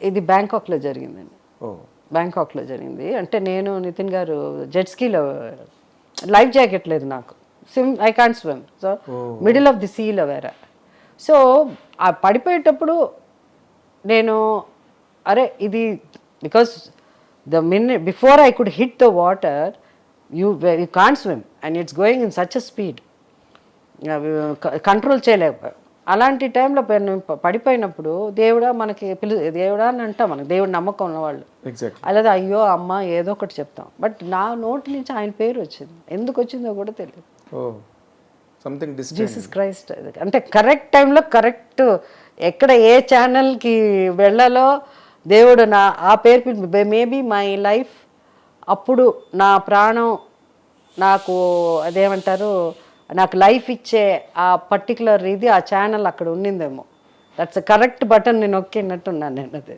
ఇది బ్యాంకాక్లో జరిగిందండి. ఓ బ్యాంకాక్లో జరిగింది. అంటే నేను నితిన్ గారు జెట్ స్కీలో, లైఫ్ జాకెట్ లేదు నాకు, I can't swim, so middle of the సీలో వేరే. సో ఆ పడిపోయేటప్పుడు నేను అరే ఇది because the minute before I could hit the water you can't swim and it's going in such a speed, control చేయలేకపోయా. అలాంటి టైంలో పడిపోయినప్పుడు దేవుడా మనకి దేవుడా అని అంటాం, మనకి దేవుడు నమ్మకం ఉన్నవాళ్ళు. ఎగ్జాక్ట్లీ. అలాగే అయ్యో అమ్మ ఏదో ఒకటి చెప్తాం, బట్ నా నోటి నుంచి ఆయన పేరు వచ్చింది, ఎందుకు వచ్చిందో కూడా తెలియదు. ఓ సంథింగ్ జీసస్ క్రైస్ట్. అంటే కరెక్ట్ టైంలో కరెక్ట్ ఎక్కడ ఏ ఛానల్కి వెళ్ళాలో దేవుడు నా ఆ పేరు పిలిపి, మేబీ మై లైఫ్ అప్పుడు నా ప్రాణం నాకు అదేమంటారు నాకు లైఫ్ ఇచ్చే ఆ పర్టికులర్ ఇది ఆ ఛానల్ అక్కడ ఉండిందేమో. దట్స్ కరెక్ట్ బటన్ నేను నొక్కినట్టున్నాను నేను. అది